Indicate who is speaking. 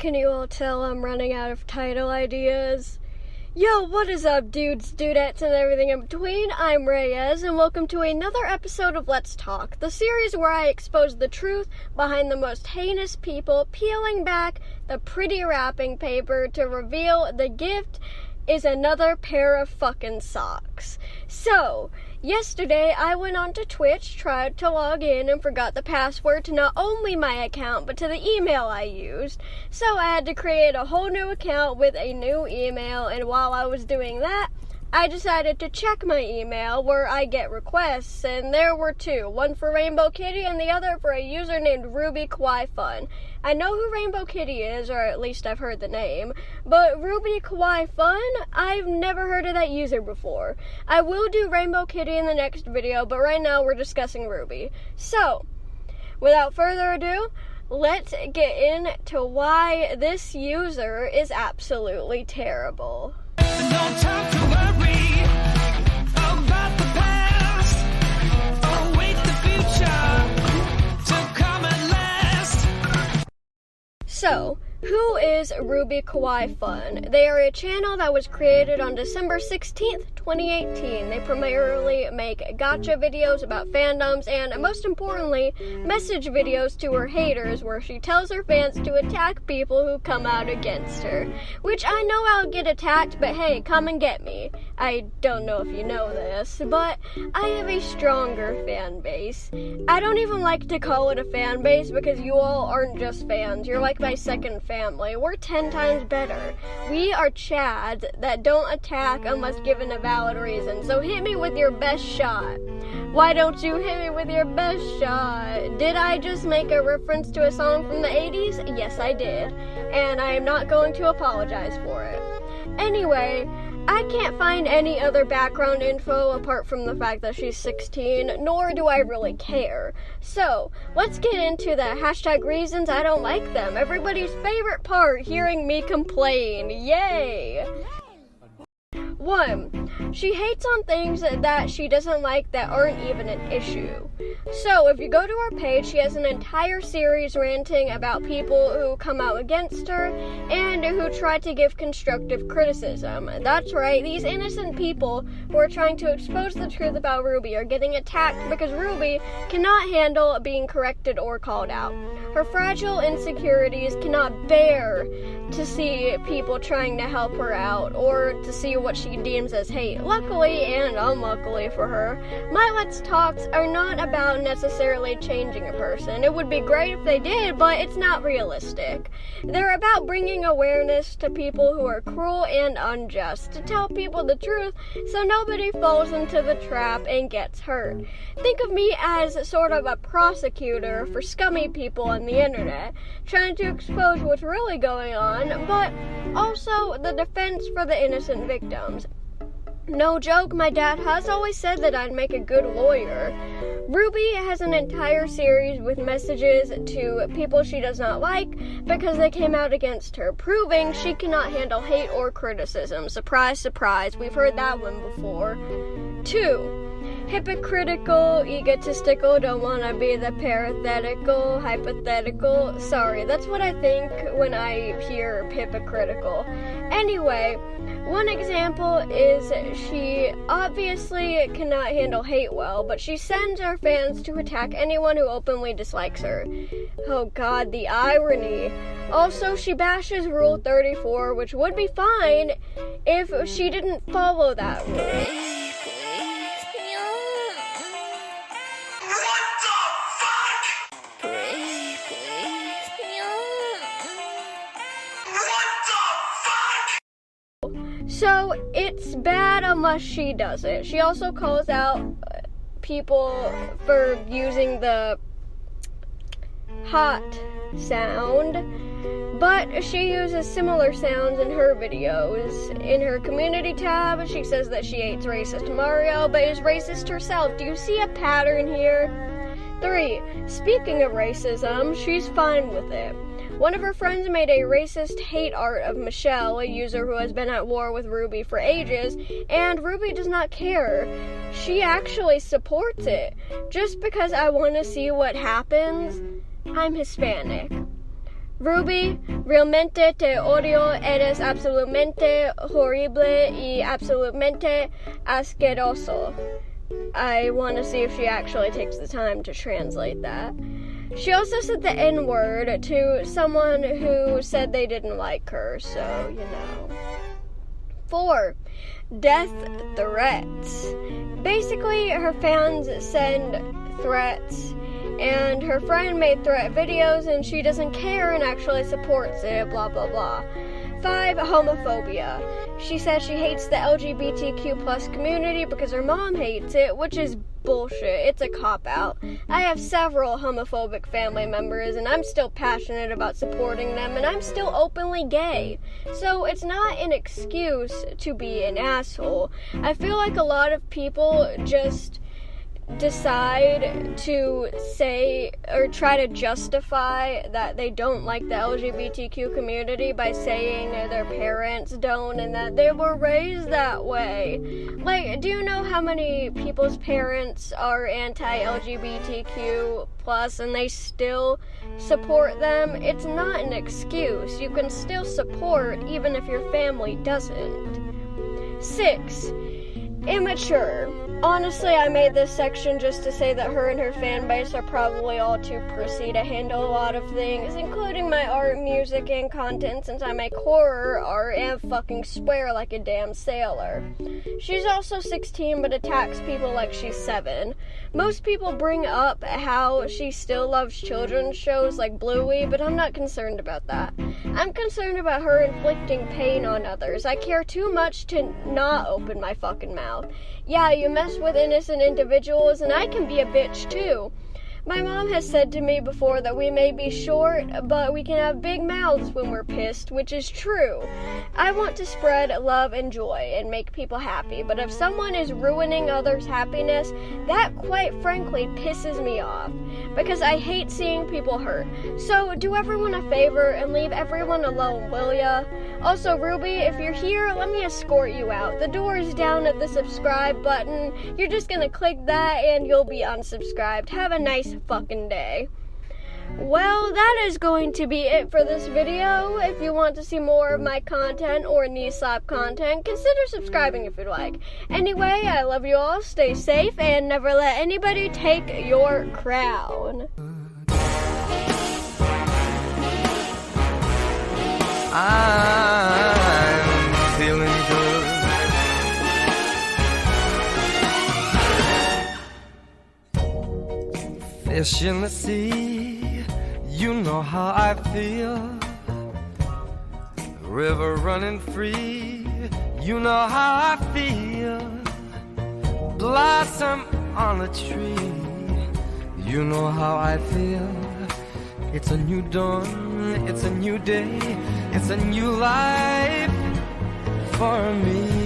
Speaker 1: Can you all tell I'm running out of title ideas? Yo, what is up, dudes, dudettes, and everything in between? I'm Reyes, and welcome to another episode of Let's Talk, the series where I expose the truth behind the most heinous people, peeling back the pretty wrapping paper to reveal the gift is another pair of fucking socks. So, yesterday I went onto Twitch, tried to log in, and forgot the password to not only my account, but to the email I used. So I had to create a whole new account with a new email, and while I was doing that, I decided to check my email where I get requests, and there were two. One for Ra1nb0w K1tty and the other for a user named Kawaii. I know who Ra1nb0w K1tty is, or at least I've heard the name, but Kawaii, I've never heard of that user before. I will do Ra1nb0w K1tty in the next video, but right now we're discussing Ruby. So, without further ado, let's get into why this user is absolutely terrible.
Speaker 2: No time to worry about the past. Await the future to come at last.
Speaker 1: So, who is Kawaii? They are a channel that was created on December 16th, 2018. They primarily make gacha videos about fandoms and, most importantly, message videos to her haters where she tells her fans to attack people who come out against her. Which I know I'll get attacked, but hey, come and get me. I don't know if you know this, but I have a stronger fan base. I don't even like to call it a fan base because you all aren't just fans. You're like my second family. We're 10 times better. We are chads that don't attack unless given a valid reason. So hit me with your best shot. Why don't you hit me with your best shot? Did I just make a reference to a song from the 80s? Yes, I did. And I am not going to apologize for it. Anyway, I can't find any other background info apart from the fact that she's 16, nor do I really care. So, let's get into the #reasons I don't like them. Everybody's favorite part, hearing me complain. Yay! 1. She hates on things that she doesn't like that aren't even an issue. So, if you go to her page, she has an entire series ranting about people who come out against her and who try to give constructive criticism. That's right, these innocent people who are trying to expose the truth about Ruby are getting attacked because Ruby cannot handle being corrected or called out. Her fragile insecurities cannot bear to see people trying to help her out or to see what she deems as hate. Luckily and unluckily for her, my Let's Talks are not about necessarily changing a person. It would be great if they did, but it's not realistic. They're about bringing awareness to people who are cruel and unjust, to tell people the truth so nobody falls into the trap and gets hurt. Think of me as sort of a prosecutor for scummy people on the internet, trying to expose what's really going on, but also the defense for the innocent victims. No joke, my dad has always said that I'd make a good lawyer. Ruby has an entire series with messages to people she does not like because they came out against her, proving she cannot handle hate or criticism. Surprise, surprise, we've heard that one before. 2. Hypocritical, egotistical, don't want to be the parenthetical, hypothetical. Sorry, that's what I think when I hear hypocritical. Anyway, one example is she obviously cannot handle hate well, but she sends her fans to attack anyone who openly dislikes her. Oh god, the irony. Also, she bashes Rule 34, which would be fine if she didn't follow that rule. So, it's bad unless she does it. She also calls out people for using the hot sound, but she uses similar sounds in her videos. In her community tab, she says that she hates racist Mario, but is racist herself. Do you see a pattern here? 3. Speaking of racism, she's fine with it. One of her friends made a racist hate art of Michelle, a user who has been at war with Ruby for ages, and Ruby does not care. She actually supports it. Just because I want to see what happens, I'm Hispanic. Ruby, realmente te odio, eres absolutamente horrible y absolutamente asqueroso. I want to see if she actually takes the time to translate that. She also said the N-word to someone who said they didn't like her, so, you know. 4. Death threats. Basically, her fans send threats, and her friend made threat videos, and she doesn't care and actually supports it, blah, blah, blah. 5. Homophobia. She says she hates the LGBTQ plus community because her mom hates it, which is bullshit. It's a cop-out. I have several homophobic family members, and I'm still passionate about supporting them, and I'm still openly gay. So it's not an excuse to be an asshole. I feel like a lot of people just decide to say or try to justify that they don't like the LGBTQ community by saying their parents don't and that they were raised that way. Like, do you know how many people's parents are anti-LGBTQ plus and they still support them? It's not an excuse. You can still support even if your family doesn't. 6. Immature. Honestly, I made this section just to say that her and her fan base are probably all too prissy to handle a lot of things, including my art, music, and content, since I make horror art and fucking swear like a damn sailor. She's also 16, but attacks people like she's 7. Most people bring up how she still loves children's shows like Bluey, but I'm not concerned about that. I'm concerned about her inflicting pain on others. I care too much to not open my fucking mouth. Yeah, you mess with innocent individuals, and I can be a bitch too. My mom has said to me before that we may be short, but we can have big mouths when we're pissed, which is true. I want to spread love and joy and make people happy, but if someone is ruining others' happiness, that quite frankly pisses me off, because I hate seeing people hurt. So do everyone a favor and leave everyone alone, will ya? Also, Ruby, if you're here, let me escort you out. The door is down at the subscribe button. You're just gonna click that and you'll be unsubscribed. Have a nice fucking day. Well, that is going to be it for this video. If you want to see more of my content or knee slap content, consider subscribing if you'd like. Anyway, I love you all, stay safe, and never let anybody take your crown.
Speaker 3: I'm feeling good. Fish in the sea, you know how I feel. River running free, you know how I feel. Blossom on a tree, you know how I feel. It's a new dawn, it's a new day, it's a new life for me.